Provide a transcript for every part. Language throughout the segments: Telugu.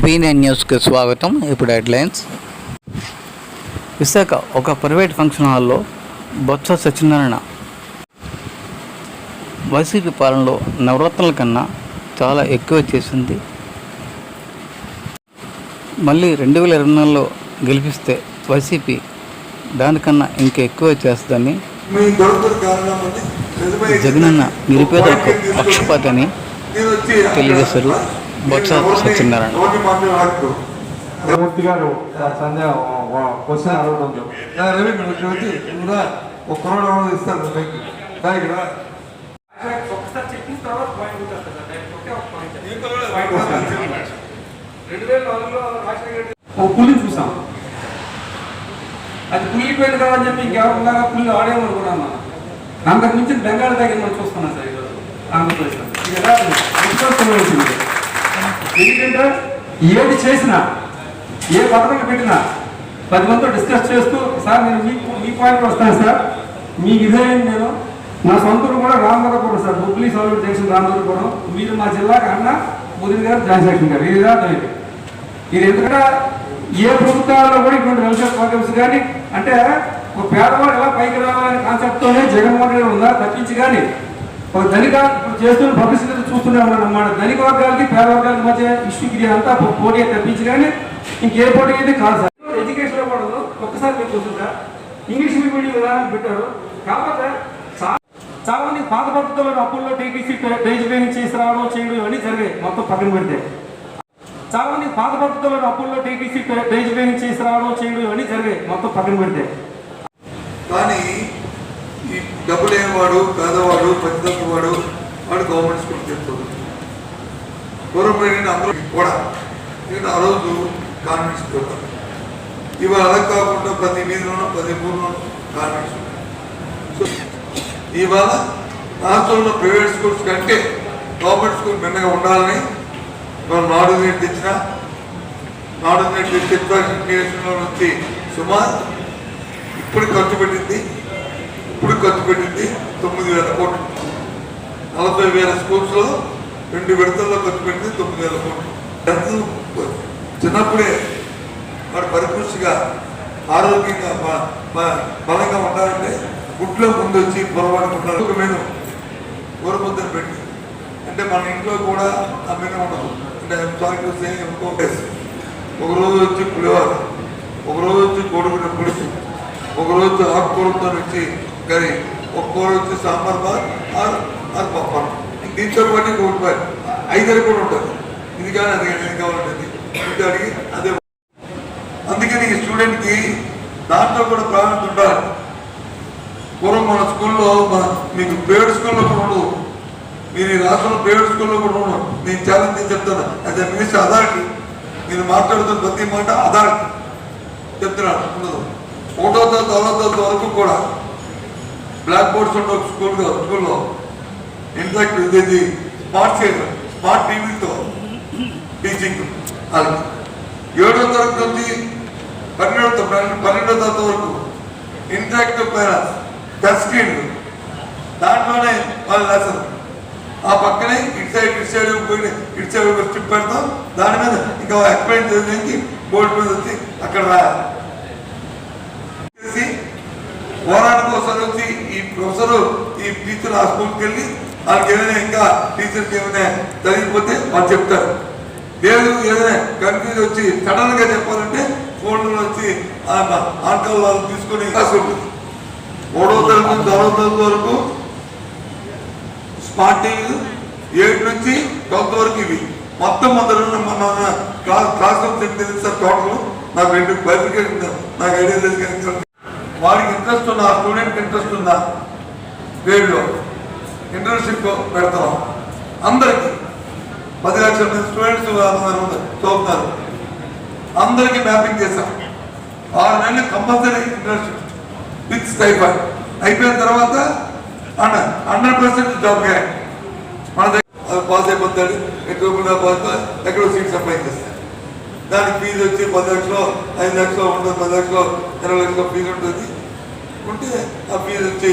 P9 న్యూస్కి స్వాగతం. ఇప్పుడు హెడ్లైన్స్. విశాఖ ఒక ప్రైవేట్ ఫంక్షన్ హాల్లో బొత్స సత్యనారాయణ వైసీపీ పాలనలో నవరత్నాల కన్నా చాలా ఎక్కువ చేసింది. మళ్ళీ 2024లో గెలిపిస్తే వైసీపీ దానికన్నా ఇంకా ఎక్కువ చేస్తుందని జగనన్న నిరుపేదలకు పక్షపాతని తెలియజేశారు బొత్స సత్యనారాయణ. మూర్తి గారు క్వశ్చన్ అడగడం రవి వచ్చి కూడా ఒక కరోనా ఇస్తారు ఇక్కడ పులి చూసాం, అది పులిపోయింది కదా అని చెప్పి ఇంకెవరున్నా పుల్లి ఆడేమనుకున్నాను. అంతకు మించి బెంగాల్ తగ్గింది మనం చూస్తున్నాం సార్ ఈరోజు ఆంధ్రప్రదేశ్లో. ఎందుకంటే ఏది చేసినా ఏ పథకం పెట్టినా 10 మందితో డిస్కస్ చేస్తూ సార్ నేను మీ పాయింట్ వస్తాను సార్, మీకు ఇదేంటి, నేను నా సొంతూరు కూడా రామదరపురం సార్, హుబ్లీ సౌలూరు జంక్షన్ రామదరపురం, మీరు మా జిల్లాకి అన్న ముదిరి గారు జాన్సేక్షన్ గారు, ఇది అర్థమైంది. ఇది ఎందుకంటే ఏ ప్రభుత్వాల్లో కూడా ఇటువంటి వెల్ఫేర్ ప్రోగ్రామ్స్ కానీ అంటే ఒక పేదవాడు ఎలా పైకి రావాలనే కాన్సెప్ట్తోనే జగన్మోహన్ రెడ్డి ఉందా తప్పించి కానీ ఒక ధనిక చేస్తున్న పబ్లిసిటీ చూస్తూనే ఉన్నాను అన్నమాట. ధనిక వర్గాలకి పేద వర్గాలకి మధ్య ఇష్యూకి ఇది అంతా పోటీ తప్పించి కానీ ఇంకే పోటీ అయితే కాదు సార్. ఎడ్యుకేషన్లో కూడా ఒక్కసారి మీరు చూస్తుంటా ఇంగ్లీష్ మీడియం విధానం పెట్టారు. కాకపోతే చాలా మంది పాత పద్ధతుల్లో అప్పుల్లో టీటీసీ పేజ్ పేమెంట్ చేసి రావడం చేయడం ఇవన్నీ జరిగాయి. మొత్తం పక్కన పెడితే చాలా మంది పాత పద్ధతుల్లో అప్పుల్లో టీటీసీ పేజ్ పేమెంట్ చేసి రావడం చేయడం ఇవన్నీ జరిగాయి. మొత్తం పక్కన పెడితే కానీ ఈ డబ్బులు లేనివాడు పేదవాడు పచ్చిదప్పువాడు వాడు గవర్నమెంట్ స్కూల్ చెప్తాడు. పూర్వం అందరూ కూడా నేను ఆ రోజు కాన్వెంట్ స్కూల్, ఇవాళ అలా కాకుండా ప్రతి వీధిలోనూ ప్రతి ఊర్లోనూ కాన్వెంట్ స్కూల్. సో ఇవాళ రాష్ట్రంలో ప్రైవేట్ స్కూల్స్ కంటే గవర్నమెంట్ స్కూల్ భిన్నగా ఉండాలని మనం నాడు నేటి తెచ్చిన నాడు నేటి ఎడ్యుకేషన్లో నుంచి సుమారు ఇప్పుడు ఖర్చు పెట్టింది 9,000 కోట్లు. 40,000 స్కూల్స్లో 2 విడతల్లో ఖర్చు పెట్టింది 9,000 కోట్లు. చిన్నప్పుడే వాడు పరిపుష్టిగా ఆరోగ్యంగా బలంగా ఉండాలంటే గుడ్లో ముందు వచ్చి పొరపాటు ఉండాలి. ఒక మెను కూరముద్దను పెట్టి అంటే మన ఇంట్లో కూడా ఆ మెను ఉండదు. అంటే ఒకరోజు వచ్చి పులిహోర, ఒకరోజు వచ్చి కోడిగుడ్డ పులుసు, ఒకరోజు ఆకుకూరతో వచ్చి కర్రీ, ఒక్కోరు వచ్చి సాంబార్ బార్ ఆరు పప్పు. దీంతో పాటు ఇంకొకటి 5 కూడా ఉంటుంది. ఇది కానీ అది కానీ కావాలంటుంది ఇది అడిగి అదే. అందుకని ఈ స్టూడెంట్కి దాంట్లో కూడా ప్రాధాన్యత ఉండాలి. పూర్వం మన స్కూల్లో మీకు ప్రైవేట్ స్కూల్లో కూడా ఉండదు. మీరు ఈ రాష్ట్రంలో ప్రైవేట్ స్కూల్లో కూడా ఉండదు. నేను ఛాలెంజ్ చెప్తాను యాజ్ ఎ మినిస్టర్ అథారిటీ. నేను మాట్లాడుతున్న ప్రతి మాట అథారిటీ చెప్తున్నాను. ఉండదు. 1వ తరగతి వరకు కూడా బ్లాక్ బోర్డ్స్ ఉండవు స్కూల్లో. ఇన్ఫాక్ట్ ఇది స్మార్ట్ టీవీతో టీచింగ్. అది 7వ తరగతి నుంచి 12వ తరగతి వరకు ఇంటరాక్టివ్ పేరెంట్స్ టచ్ స్క్రీన్, దాంట్లోనే వాళ్ళు రాశారు. ఆ పక్కనే ఇటు సైడ్ పోయి ఇటు సైడ్ ఒక స్ట్రిప్ పెడతాం, దాని మీద ఇంకా ఎక్స్ప్లెయిన్ చేయడానికి బోర్డు మీద వచ్చి అక్కడ రాయాలి. పోరాటం ఒకసారి వచ్చి ఈ ప్రొఫెసర్ ఈ టీచర్ ఆ స్కూల్కి వెళ్ళి వాళ్ళకి ఏమైనా ఇంకా టీచర్కి ఏమైనా జరిగిపోతే వాళ్ళు చెప్తారు. లేదు ఏదైనా కన్ఫ్యూజ్ వచ్చి సడన్గా చెప్పాలంటే ఫోన్లో వచ్చి ఆంకల్ వాళ్ళు తీసుకొని ఉంటుంది. 3వ తరగతి నుంచి 6వ తరగతి వరకు స్మార్ట్ టీవీ, 8 నుంచి 12th వరకు ఇవి మొత్తం మన క్లాస్ రూమ్ తెలుసు సార్. టోటల్ నాకు 2 బైఫికేషన్ నాకు ఐడియా లేదు. కానీ వాడికి ఇంట్రెస్ట్ ఉందా, స్టూడెంట్కి ఇంట్రెస్ట్ ఉందా, గ్రేడ్లో ఇంటర్న్షిప్ పెడతాం. అందరికీ 10 లక్షల మంది స్టూడెంట్స్ చదువుతున్నారు. అందరికీ మ్యాపింగ్ చేశాం. 6 నెలలు కంపల్సరీ ఇంటర్న్షిప్ విత్ స్టైఫండ్. అయిపోయిన తర్వాత 100% జాబ్ గ్యారెంటీ. మన దగ్గర పాస్ అయిపోతాడు, ఎక్కడో సీట్స్ అప్లై చేస్తాడు. దానికి ఫీజు వచ్చి 10 లక్షలు 5 లక్షలు ఉంటుంది, 10 లక్షలు 20 లక్షల ఫీజు ఉంటుంది. ఉంటే ఆ ఫీజు వచ్చి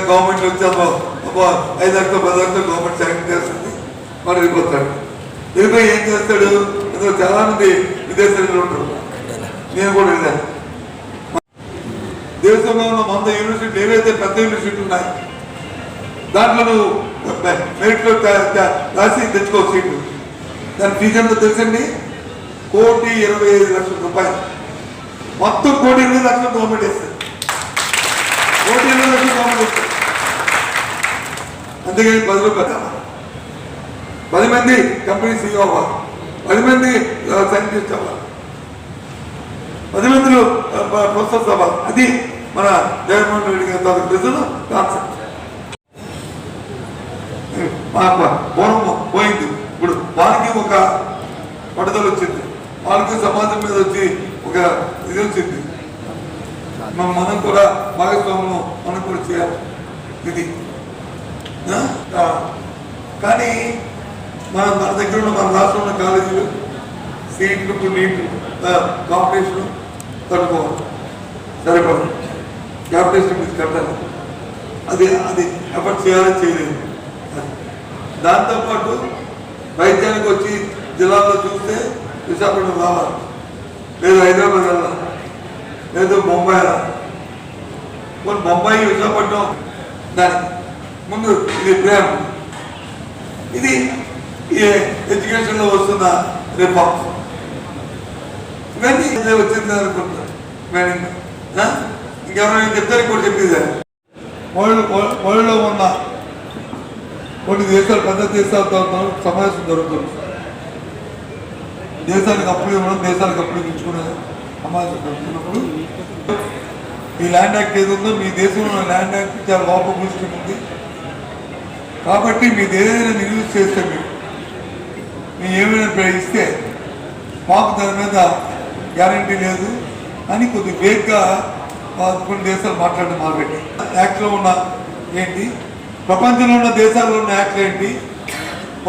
గవర్నమెంట్ వచ్చి 5 లక్షలు 10 లక్షలు గవర్నమెంట్ శాంక్షన్ చేస్తుంది. వాడు వెళ్ళిపోతాడు. వెళ్ళిపోయి ఏం చేస్తాడు, అందులో చాలా మంది విదేశాల్లో ఉంటారు, నేను కూడా వెళ్ళాను. దేశంలో ఉన్న 100 యూనివర్సిటీలు ఏవైతే పెద్ద యూనివర్సిటీలు ఉన్నాయి దాంట్లో నువ్వు మెరిట్లో రాసి తెచ్చుకో సీట్లు. దాని ఫీజు ఎంతో తెలుసండి, 1,25,00,000 రూపాయలు. మొత్తం 1,20,00,000 గవర్నమెంట్ వేస్తారు, 1,20,00,000 గవర్నమెంట్ వేస్తారు. అంతేగాని 10 రూపాయలు 10 మంది కంపెనీ సీఈఓ అవ్వాలి, 10 మంది సైంటిస్ట్ అవ్వాలి, 10 మందిలో ప్రొఫెసర్స్ అవ్వాలి. అది మన జగన్మోహన్ రెడ్డి గారి తాలూకు ప్రజలు కాన్సెప్ట్. పూర్వం పోయింది, ఇప్పుడు వాళ్ళకి ఒక పట్టుదల వచ్చింది, వాళ్ళకి సమాజం మీద వచ్చి ఒక ఇది వచ్చింది. మనం కూడా భాగస్వామ్యం మనం కూడా చేయాలి ఇది. కానీ మన దగ్గర ఉన్న మన రాష్ట్రంలో ఉన్న కాలేజీలు సీట్లు నీట్లు కాంపిటీషన్ తట్టుకోవాలి, సరిపడదు. క్యాపిటేషన్ మీద కట్టాలి, అది ఎఫర్ట్ చేయాలని చేయలేదు. దాంతోపాటు వైద్యానికి వచ్చి జిల్లాలో చూస్తే విశాఖపట్నం రావాలి, లేదు హైదరాబాద్ వెళ్ళాలి, లేదు ముంబై వెళ్ళాలి. కొన్ని ముంబై విశాఖపట్నం దానికి ముందు ఇది ప్రేమ. ఇది ఎడ్యుకేషన్లో వస్తున్న రిఫార్మ్స్ ఇవన్నీ వచ్చింది అనుకుంటున్నాను. ఇంకెవరైనా చెప్తారు కూడా చెప్పేది. వరల్డ్లో ఉన్న కొన్ని దేశాలు పెద్ద దేశాలతో సమావేశం జరుగుతుంది. దేశానికి అప్పులు ఇవ్వడం, దేశాలకు అప్పులు ఇచ్చుకునే సమావేశం జరుగుతున్నప్పుడు ఈ ల్యాండ్ యాక్ట్ ఏది ఉందో మీ దేశంలో ఉన్న ల్యాండ్ యాక్ట్ చాలా లోపభూయిష్టం ఉంది. కాబట్టి మీరు ఏదైనా రిలీజ్ చేస్తే మీరు ఏమైనా ఇస్తే మాకు దాని మీద గ్యారంటీ లేదు అని కొద్ది వేగ్గా కొన్ని దేశాలు మాట్లాడడం మొదలుపెట్టి యాక్ట్లో ఉన్న ఏంటి, ప్రపంచంలో ఉన్న దేశాల్లో ఉన్న యాక్ట్లు ఏంటి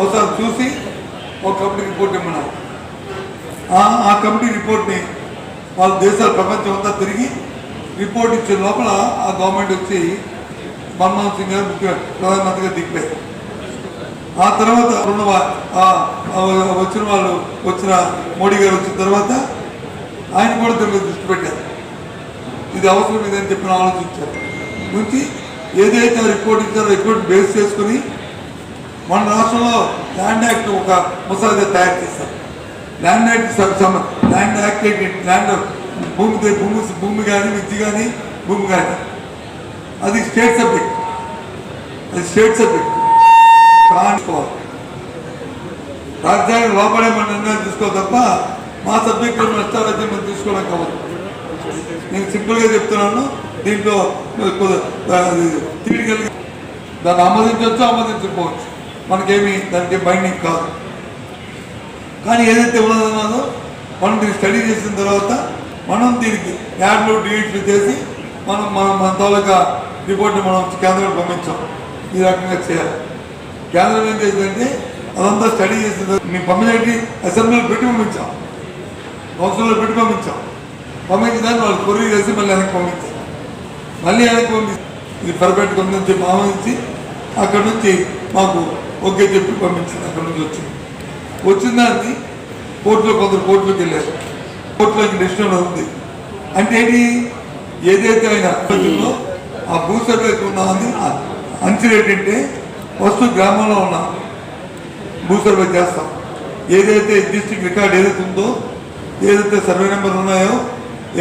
ఒకసారి చూసి ఒక కమిటీ రిపోర్ట్ ఇమ్మన్నారు. ఆ కమిటీ రిపోర్ట్ని వాళ్ళ దేశాలు ప్రపంచం అంతా తిరిగి రిపోర్ట్ ఇచ్చే లోపల ఆ గవర్నమెంట్ వచ్చి మన్మోహన్ సింగ్ గారు ప్రధానమంత్రిగా దిగిపోయారు. ఆ తర్వాత వచ్చిన వాళ్ళు మోడీ గారు వచ్చిన తర్వాత ఆయన కూడా దీని మీద దృష్టి పెట్టారు. ఇది అవసరం ఇదని చెప్పిన ఆలోచించారు. నుంచి ఏదైతే రిపోర్ట్ ఇచ్చారో రిపోర్ట్ బేస్ చేసుకుని మన రాష్ట్రంలో ల్యాండ్ యాక్ట్ ఒక ముసాయిదా తయారు చేశారు. ల్యాండ్ యాక్ట్ ల్యాండ్ భూమి కానీ విద్య కానీ భూమి కానీ అది స్టేట్ సబ్జెక్ట్, కానుకోవాలి. రాజ్యాంగం లోపడే మన నిర్ణయాలు తీసుకోవాలి తప్ప మా సబ్జెక్టు నష్టాలైతే మనం తీసుకోవడం కావాలి. నేను సింపుల్గా చెప్తున్నాను. దీంట్లో తీడికలిగి దాన్ని ఆమోదించవచ్చు, ఆమోదించకపోవచ్చు, మనకేమి దానికి బైండింగ్ కాదు. కానీ ఏదైతే ఉన్నదో మనం దీన్ని స్టడీ చేసిన తర్వాత మనం దీనికి యాడ్లు డిలీట్లు చేసి మన తాలూకా రిపోర్ట్ని మనం కేంద్రానికి పంపించాం. ఈ రకంగా చేయాలి. కేంద్రం ఏం చేసిందంటే అదంతా స్టడీ చేసిన తర్వాత మేము పంపించడానికి అసెంబ్లీలో పెట్టి పంపించాం, కౌన్సిల్లో పెట్టి పంపించాం. పంపించడానికి వాళ్ళు కొరియర్ చేసి మళ్ళీ వెనక్కి పంపించారు. మళ్ళీ వెనక్కి పంపించి ఇది పర్ఫెక్ట్గా ఉందని చెప్పి ఆమోదించి అక్కడ నుంచి మాకు ఓకే చెప్పి పంపించింది. అక్కడ నుంచి వచ్చిన దాన్ని కోర్టులో కొందరు కోర్టులోకి వెళ్ళారు. కోర్టులో డిసిషన్ ఉంది అంటే ఏంటి, ఏదైతే ఆయన ఆ భూ సర్వేకి ఉన్నది అంచనా ఏంటంటే ఫస్ట్ గ్రామంలో ఉన్న భూ సర్వే చేస్తాం. ఏదైతే డిస్ట్రిక్ట్ రికార్డ్ ఏదైతే ఉందో, ఏదైతే సర్వే నెంబర్లు ఉన్నాయో,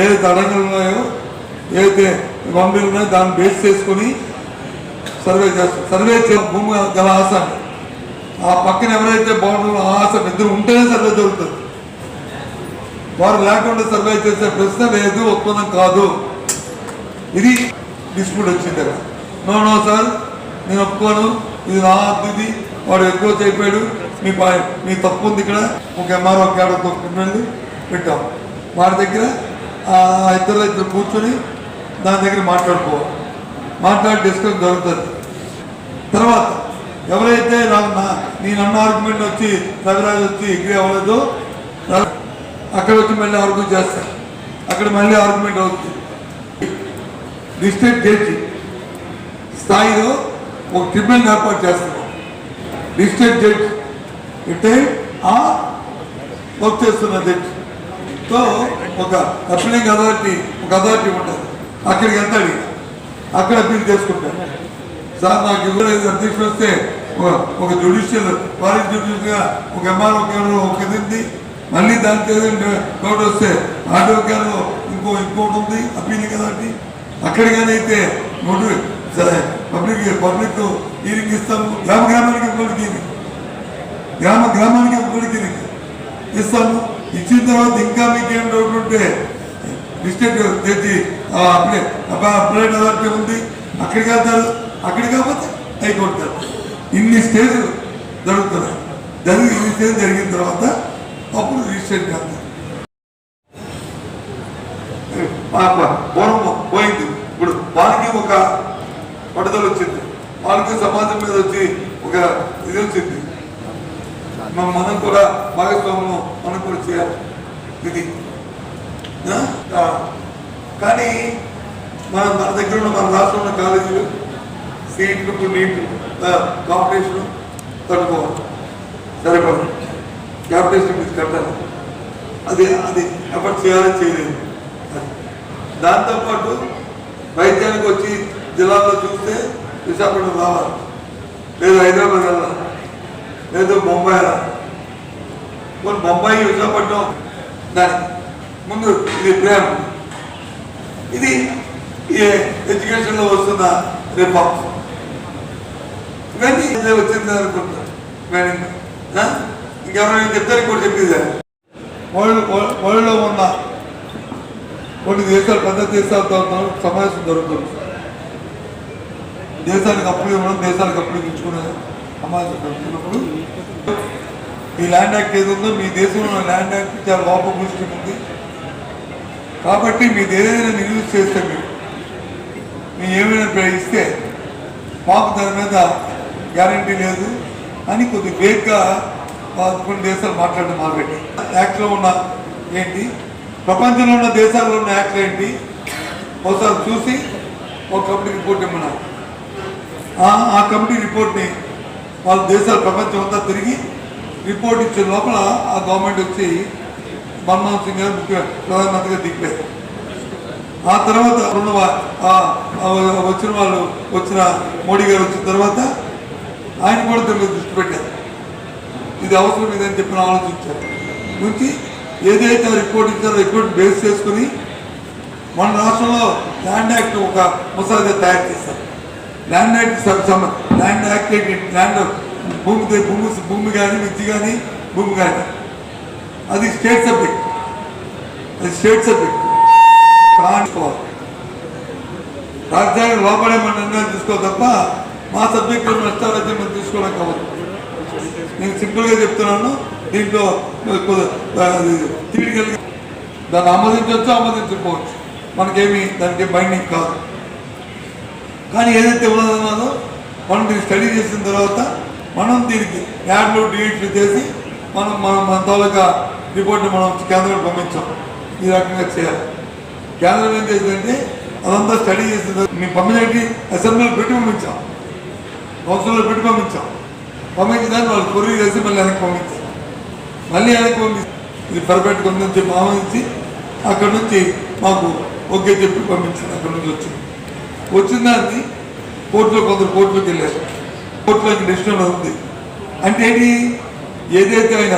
ఏదైతే అడంగులు ఉన్నాయో, ఏదైతే పంపిలు ఉన్నాయో దాన్ని బేస్ చేసుకుని సర్వే చేస్తాం. సర్వే భూమి గల ఆసాన్ని ఆ పక్కన ఎవరైతే బాగుంటుందో ఆ ఆసాన్ని ఇద్దరు ఉంటేనే సర్వే జరుగుతుంది. వారు లేకుండా సర్వే చేసే ప్రశ్న లేదు, ఒప్పందం కాదు. ఇది డిస్ప్యూట్ వచ్చింది కదా. నో సార్ నేను ఒప్పుకోను, ఇది నా ఇది వాడు ఎక్కువ అయిపోయాడు, మీ తప్పు ఉంది. ఇక్కడ ఒక ఎంఆర్ఓ క్యాడర్తో పెట్టాం. వాడి దగ్గర ఇద్దరు కూర్చొని దాని దగ్గర మాట్లాడి డిస్కషన్ జరుగుతుంది. తర్వాత ఎవరైతే నేను అన్న ఆర్గ్యుమెంట్ వచ్చి రవిరాజు వచ్చి ఎగ్రీ అవ్వలేదో అక్కడ వచ్చి మళ్ళీ ఆర్గ్యుమెంట్ చేస్తారు. అక్కడ మళ్ళీ ఆర్గ్యుమెంట్ అవుతుంది. డిస్ట్రిక్ట్ జడ్జి స్థాయిలో ఒక ట్రిబ్యునల్ ఏర్పాటు చేస్తున్నారు. డిస్ట్రిక్ట్ జడ్జి అంటే ఆ వర్క్ చేస్తున్న జడ్జితో ఒక అప్పీలింగ్ అథారిటీ ఉంటుంది, అక్కడికి వెళ్తాడు, అక్కడ అప్పీల్ చేసుకుంటాడు. సార్ నాకు ఇవ్వలేదు అధ్యక్షుడు వస్తే ఒక జ్యుడిషియల్ ఫారెన్ జ్యుడిషియల్గా ఒక ఎంఆర్ఓ ఒక ఇది ఉంది, మళ్ళీ దానికి కోర్టు వస్తే ఆటోకారు ఇంకోటి ఉంది అప్పీలింగ్ అథారిటీ. అక్కడికైనా అయితే పబ్లిక్ హీరింగ్ ఇస్తాము, గ్రామానికి ఇంకోటికి ఇంకోటికి ఇస్తాము. ఇచ్చిన తర్వాత ఇంకా మీకేం డౌట్ ఉంటే డిస్ట్రిక్ట్ జడ్జి అప్లైడ్ అథారిటీ ఉంది, అక్కడికి వెళ్తారు. అక్కడికి కాకపోతే హైకోర్టు. ఇన్ని స్టేజ్లు జరుగుతున్నాయి. ఇన్ని స్టేజ్ జరిగిన తర్వాత అప్పుడు రిజిస్ట్రేట్ కాదు. పూర్వం పోయింది, ఇప్పుడు వాళ్ళకి ఒక పట్టుదల వచ్చింది, వాళ్ళకి సమాజం మీద వచ్చి ఒక ఇది వచ్చింది. మనం కూడా భాగస్వామ్యం మనం కూడా చేయాలి ఇది. కానీ మన దగ్గర ఉన్న మన రాష్ట్రంలో ఉన్న కాలేజీలు సీట్లు నీట్ కాంపిటీషన్ తట్టుకోవాలి, సరిపడదు. క్యాపిటేషన్ మీద కట్టాలి, అది ఎఫర్ట్ చేయాలని చేయలేదు. దాంతోపాటు వైద్యానికి వచ్చి జిల్లాలో చూస్తే విశాఖపట్నం రావాలి, లేదు హైదరాబాద్ వెళ్ళాలి, లేదు బొంబాయి వెళ్ళాలి. బొంబాయి విశాఖపట్నం దానికి ముందు ఇది ప్రేమ. ఇది ఎడ్యుకేషన్లో వస్తున్న రిఫార్మ్స్ ఇవన్నీ వచ్చింది అనుకుంటారు. ఇంకెవరైనా చెప్తారు కూడా చెప్పేది. వరల్డ్లో ఉన్న కొన్ని దేశాలు పెద్ద దేశాలతో సమావేశం జరుగుతుంది. దేశానికి అప్పులు ఇవ్వడం, దేశానికి అప్పులు ఇచ్చుకునే సమావేశం జరుగుతున్నప్పుడు ఈ ల్యాండ్ యాక్ట్ ఏది ఉందో మీ దేశంలో ఉన్న ల్యాండ్ యాక్ట్ చాలా లోపభూయిష్టం ఉంది. కాబట్టి మీది ఏదైనా రిలీజ్ చేస్తే మీరు ఏమైనా ఇస్తే మాకు దాని మీద గ్యారంటీ లేదు అని కొద్ది వేగ్గా కొన్ని దేశాలు మాట్లాడడం మొదలుపెట్టి యాక్ట్లో ఉన్న ఏంటి, ప్రపంచంలో ఉన్న దేశాల్లో ఉన్న యాక్ట్లు ఏంటి ఒకసారి చూసి ఒక కమిటీ రిపోర్ట్ ఇమ్మన్నారు. ఆ కమిటీ రిపోర్ట్ని వాళ్ళ దేశాలు ప్రపంచం అంతా తిరిగి రిపోర్ట్ ఇచ్చే లోపల ఆ గవర్నమెంట్ వచ్చి మన్మోహన్ సింగ్ గారు ప్రధానమంత్రిగా దిగిపోయారు. ఆ తర్వాత వచ్చిన మోడీ గారు వచ్చిన తర్వాత ఆయన కూడా దాని మీద దృష్టి పెట్టారు. ఇది అవసరం ఇదని చెప్పిన ఆలోచించారు. నుంచి ఏదైతే రిపోర్ట్ ఇచ్చారో రిపోర్ట్ బేస్ చేసుకుని మన రాష్ట్రంలో ల్యాండ్ యాక్ట్ ఒక ముసాయిదా తయారు చేశారు. ల్యాండ్ యాక్ట్ ల్యాండ్ భూమి కానీ మిర్చి కానీ భూమి కానీ అది స్టేట్ సబ్జెక్ట్, కానుకోవాలి. రాజ్యాంగం లోపడే మన నిర్ణయం తీసుకోవాలి తప్ప మా సబ్జెక్టు నష్టాలైతే మనం తీసుకోవడం కావాలి. నేను సింపుల్గా చెప్తున్నాను. దీంట్లో తీరికలు దాన్ని ఆమోదించవచ్చు, ఆమోదించకపోవచ్చు, మనకేమి దానికి బైండింగ్ కాదు. కానీ ఏదైతే ఉన్నదో మనం దీన్ని స్టడీ చేసిన తర్వాత మనం దీనికి యాడ్లు డిలీట్లు చేసి మన తాలూకా రిపోర్ట్ని మనం కేంద్రం పంపించాం. ఈ రకంగా చేయాలి. కేంద్రం ఏం చేసిందంటే అదంతా స్టడీ చేసిన మేము పంపించడానికి అసెంబ్లీలో పెట్టి పంపించాం, కౌన్సిల్లో పెట్టి పంపించాం. పంపించడానికి వాళ్ళు కొరియర్ చేసి మళ్ళీ వెనక్కి పంపించారు. మళ్ళీ వెనక్కి పంపిస్తే ఇది పర్ఫెక్ట్గా ఉందని చెప్పి ఆమోదించి అక్కడి నుంచి మాకు ఓకే చెప్పి పంపించింది. అక్కడి నుంచి వచ్చిన దాన్ని కోర్టులో కొందరు కోర్టులోకి వెళ్ళారు. కోర్టులోకి డెసిషన్ ఉంది అంటే ఏంటి, ఏదైతే ఆయన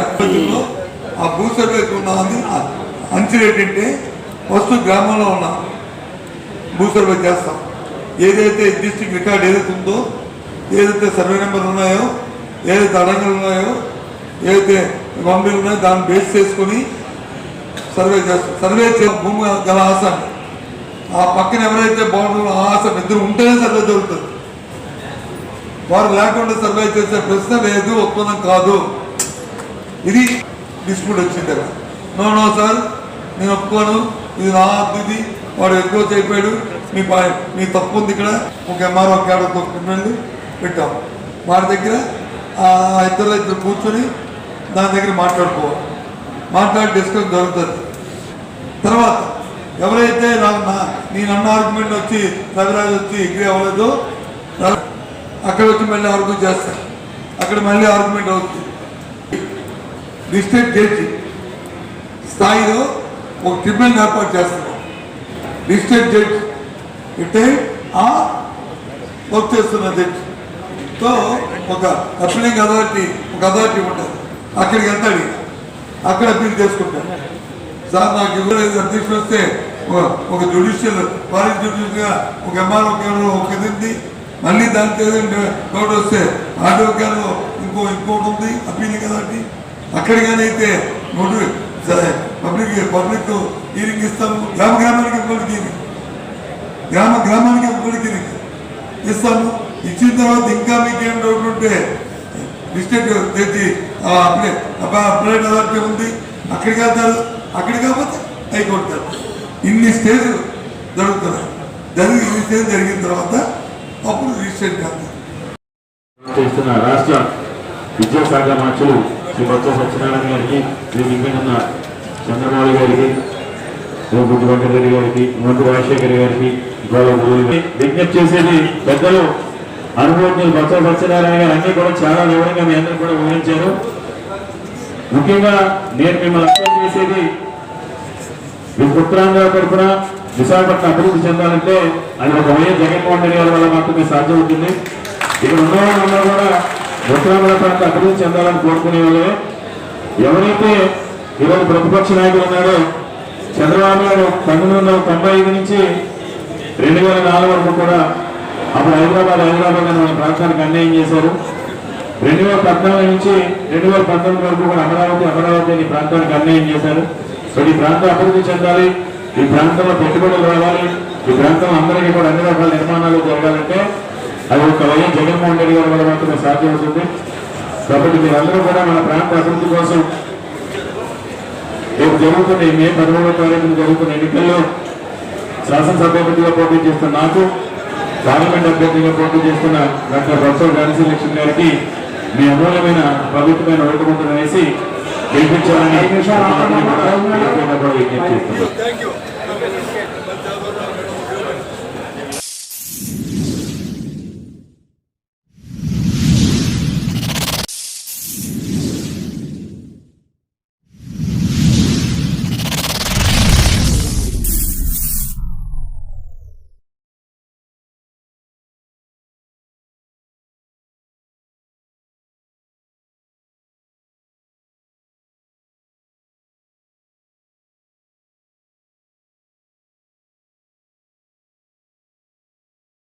ఆ భూ సర్వేకి ఉన్నది అంచనా ఏంటంటే ఫస్ట్ గ్రామంలో ఉన్న భూ సర్వే చేస్తాం. ఏదైతే డిస్ట్రిక్ట్ రికార్డ్ ఏదైతే ఉందో, ఏదైతే సర్వే నెంబర్లు ఉన్నాయో, ఏదైతే అడంగలు ఉన్నాయో, ఏదైతే బొమ్మలు ఉన్నాయో దాన్ని బేస్ చేసుకుని సర్వే చేస్తాం. సర్వే భూమి గల ఆశ ఆ పక్కన ఎవరైతే బాగుంటుందో ఆ ఆశ ఇద్దరు ఉంటేనే సర్వే జరుగుతుంది. వారు లేకుండా సర్వే చేసే ప్రశ్న లేదు, ఒప్పందం కాదు. ఇది డిస్ప్యూట్ వచ్చింది కదా. నో సార్ నేను ఒప్పుకోను, ఇది నా ఇది వాడు ఎక్కువ చెప్పాడు, మీ తప్పు ఉంది. ఇక్కడ ఒక ఎంఆర్ఓ క్యాడర్తో పెట్టాం. వారి దగ్గర ఇద్దరు కూర్చొని దాని దగ్గర మాట్లాడి డిస్కషన్ జరుగుతుంది. తర్వాత ఎవరైతే నేను అన్న ఆర్గ్యుమెంట్ వచ్చి రవిరాజు వచ్చి ఎగ్రీ అవ్వలేదో అక్కడ వచ్చి మళ్ళీ ఆర్గ్యూ చేస్తారు. అక్కడ మళ్ళీ ఆర్గ్యుమెంట్ అవుతుంది. డిస్ట్రిక్ట్ జడ్జి స్థాయిలో ఒక ట్రిబ్యునల్ ఏర్పాటు చేస్తున్నాం. డిస్ట్రిక్ట్ జడ్జ్ అంటే ఆ వర్క్ చేస్తున్న జడ్జితో ఒక అప్పీలింగ్ అథారిటీ ఉంటుంది. అక్కడికి వెళ్తాడు, అక్కడ అప్పీల్ చేసుకుంటాడు. సార్ నాకు ఇవ్వలేదు అధ్యక్షుడు వస్తే ఒక జ్యుడిషియల్ ఫారెన్ జ్యుడిషియల్గా ఒక ఎంఆర్ఓ ఒక ఇది ఉంది, మళ్ళీ దానికి ఏదంటే కోర్టు వస్తే ఆర్డీఓ ఇంకోటి ఉంది అప్పీలింగ్ అథారిటీ. అక్కడికైతే పబ్లిక్ హీరింగ్ ఇస్తాము. గ్రామానికి ఇంకోటికి హీరింగ్ ఇస్తాము. ఇచ్చిన తర్వాత ఇంకా మీకేం డౌట్ ఉంటే డిస్ట్రిక్ట్ జడ్జి అప్లైడ్ అథారిటీ ఉంది, అక్కడికి వెళ్తారు. అక్కడికి కాకపోతే హైకోర్టు. ఇన్ని స్టేజ్లు జరుగుతున్నాయి. ఇన్ని స్టేజ్ జరిగిన తర్వాత అప్పుడు రిజిస్ట్రేట్ చేస్తారు. చేస్తున్న రాష్ట్ర విద్యాశాఖ మంత్రులు శ్రీ బొత్స సత్యనారాయణ గారికి, శ్రీ వెంకన్న చంద్రబాబు గారికి, శ్రీ బుద్ధి వెంకటరెడ్డి గారికి, మంత్రి రాజశేఖర్ గారికి విజ్ఞప్తి చేసేది పెద్దలు అనుభవజ్ఞులు బొత్స సత్యనారాయణ గారు అన్ని కూడా చాలా వివరంగా మీ అందరూ కూడా వివరించారు. ముఖ్యంగా నేను మిమ్మల్ని అర్థం చేసేది, మీ ఉత్తరాంధ్ర తరఫున విశాఖపట్నం అభివృద్ధి చెందాలంటే అది ఒక వైఎస్ జగన్మోహన్ రెడ్డి గారి వల్ల మాత్రమే సాధ్యమవుతుంది. ఇక్కడ ఉన్న వాళ్ళందరూ కూడా ఉత్తరాంధ్ర ప్రాంతం అభివృద్ధి చెందాలని కోరుకునే వాళ్ళే. ఎవరైతే ఈరోజు ప్రతిపక్ష నాయకులు ఉన్నారో చంద్రబాబు గారు 1995 నుంచి 2004 వరకు కూడా అప్పుడు హైదరాబాద్ అనే మన ప్రాంతానికి అన్యాయం చేశారు. 2014 నుంచి 2019 వరకు కూడా అమరావతి అనే ప్రాంతానికి అన్యాయం చేశారు. సో ఈ ప్రాంతం అభివృద్ధి చెందాలి, ఈ ప్రాంతంలో పెట్టుబడులు రావాలి, ఈ ప్రాంతంలో అందరికీ కూడా అన్ని రకాల నిర్మాణాలు జరగాలంటే అది ఒక వైఎస్ జగన్మోహన్ రెడ్డి గారి వల్ల మాత్రమే సాధ్యమవుతుంది. కాబట్టి మీరందరూ కూడా మన ప్రాంత అభివృద్ధి కోసం రేపు జరుగుతున్న మే 13వ తారీఖున జరుగుతున్న ఎన్నికల్లో శాసనసభాపతిగా పోటీ చేస్తున్న నాకు, పార్లమెంట్ అభ్యర్థిగా పోటీ చేస్తున్న డాక్టర్ ప్రొఫెసర్ గాంధీ లక్ష్మణ్ గారికి మీ అమూల్యమైన పవిత్రమైన ఓటుముద్రను వేసి గెలిపించాలని విజ్ఞప్తి చేస్తున్నాను.